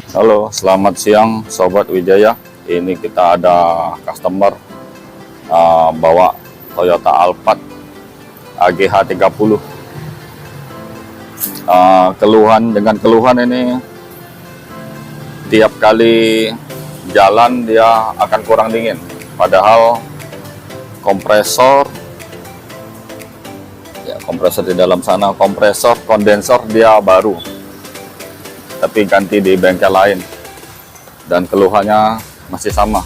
Halo, selamat siang Sobat Wijaya. Ini kita ada customer bawa Toyota Alphard AGH 30. Keluhan ini tiap kali jalan dia akan kurang dingin. Padahal kompresor di dalam sana, kondensor dia baru, tapi ganti di bengkel lain dan keluhannya masih sama.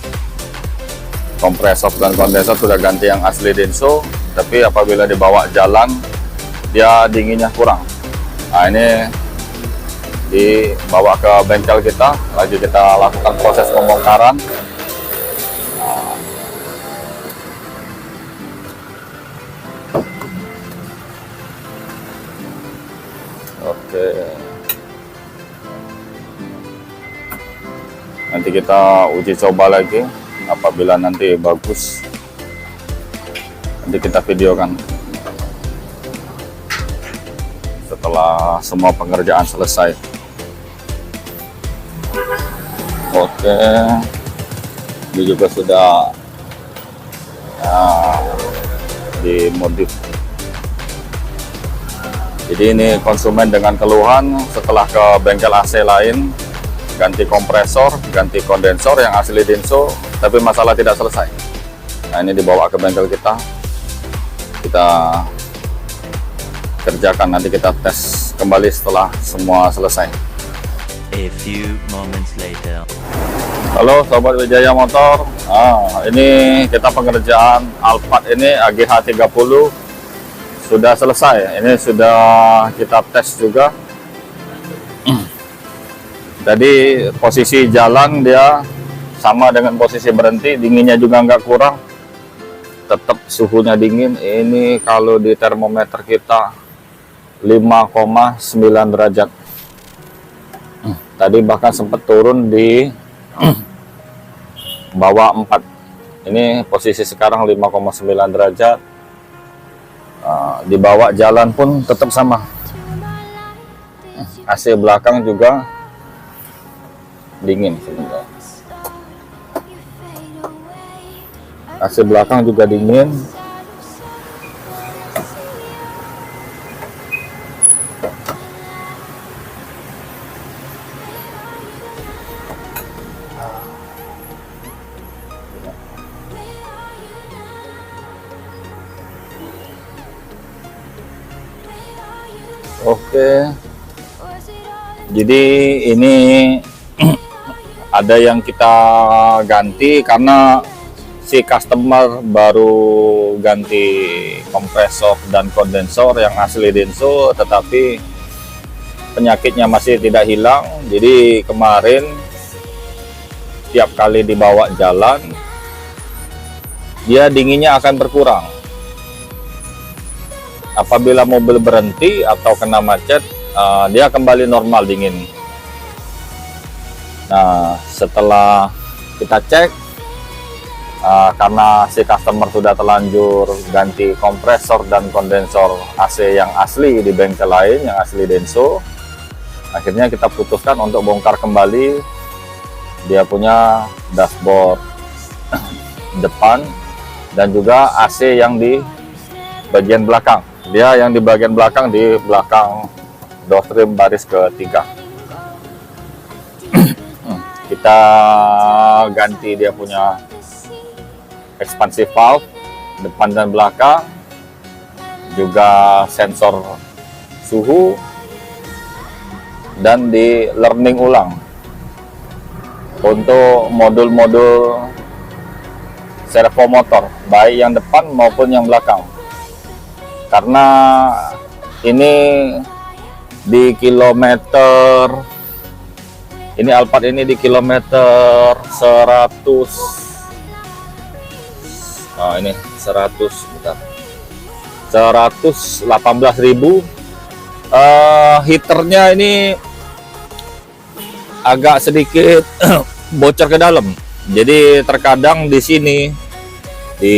Kompresor dan kondensor sudah ganti yang asli Denso, tapi apabila dibawa jalan dia dinginnya kurang. Nah, ini dibawa ke bengkel kita, lagi kita lakukan proses pembongkaran. Oke, nanti kita uji coba lagi. Apabila nanti bagus, nanti kita videokan setelah semua pengerjaan selesai. Oke, ini juga sudah dimodif. Jadi ini konsumen dengan keluhan setelah ke bengkel AC lain, ganti kompresor, ganti kondensor yang asli Denso, tapi masalah tidak selesai. Nah, ini dibawa ke bengkel kita kerjakan, nanti kita tes kembali setelah semua selesai. A few moments later. Halo Sobat Wijaya Motor. Ini kita pengerjaan Alphard ini AGH 30 sudah selesai. Ini sudah kita tes juga. Jadi posisi jalan dia sama dengan posisi berhenti, dinginnya juga nggak kurang, tetap suhunya dingin. Ini kalau di termometer kita 5,9 derajat. Tadi bahkan sempat turun di bawah 4. Ini posisi sekarang 5,9 derajat. Dibawa jalan pun tetap sama. AC belakang juga dingin sebenarnya. AC belakang juga dingin. Oke, jadi ini ada yang kita ganti karena si customer baru ganti kompresor dan kondensor yang asli Denso, tetapi penyakitnya masih tidak hilang. Jadi kemarin tiap kali dibawa jalan dia dinginnya akan berkurang. Apabila mobil berhenti atau kena macet, dia kembali normal dingin. Nah, setelah kita cek, karena si customer sudah terlanjur ganti kompresor dan kondensor AC yang asli di bengkel lain, yang asli Denso, akhirnya kita putuskan untuk bongkar kembali dia punya dashboard depan dan juga AC yang di bagian belakang. Dia yang di bagian belakang, di belakang door trim baris ketiga. Kita ganti dia punya expansive valve depan dan belakang, juga sensor suhu, dan di learning ulang untuk modul-modul servo motor, baik yang depan maupun yang belakang. Karena ini di kilometer, ini Alphard ini di kilometer 100, ini 118.000. Heaternya ini agak sedikit bocor ke dalam. Jadi terkadang di sini di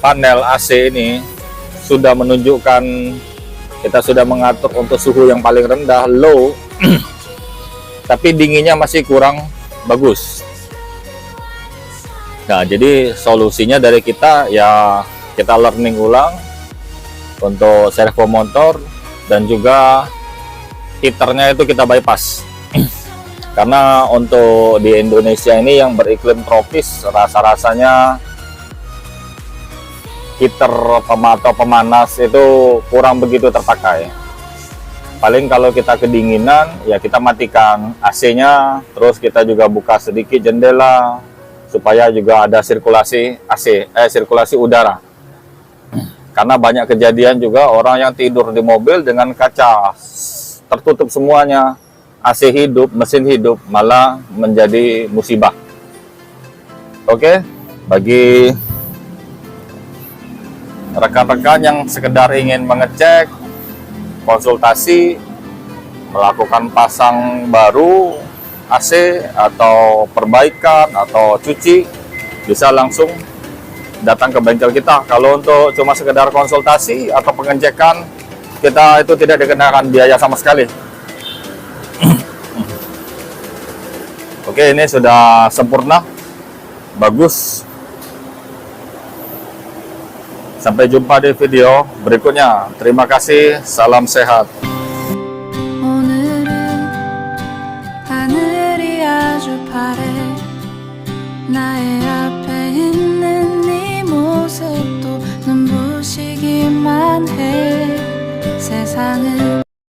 panel AC ini sudah menunjukkan, kita sudah mengatur untuk suhu yang paling rendah, low, tapi dinginnya masih kurang bagus. Nah, jadi solusinya dari kita ya kita learning ulang untuk servo motor, dan juga heaternya itu kita bypass. Karena untuk di Indonesia ini yang beriklim tropis, rasa-rasanya heater atau pemanas itu kurang begitu terpakai. Paling kalau kita kedinginan ya kita matikan AC-nya, terus kita juga buka sedikit jendela supaya juga ada sirkulasi sirkulasi udara. Karena banyak kejadian juga orang yang tidur di mobil dengan kaca tertutup semuanya, AC hidup, mesin hidup, malah menjadi musibah. Oke, bagi rekan-rekan yang sekedar ingin mengecek, konsultasi, melakukan pasang baru AC atau perbaikan atau cuci, bisa langsung datang ke bengkel kita. Kalau untuk cuma sekedar konsultasi atau pengecekan, kita itu tidak dikenakan biaya sama sekali. Oke, ini sudah sempurna, bagus. Sampai jumpa di video berikutnya. Terima kasih, salam sehat. 나의 앞에 있는 네 모습도 눈부시기만 해. 세상을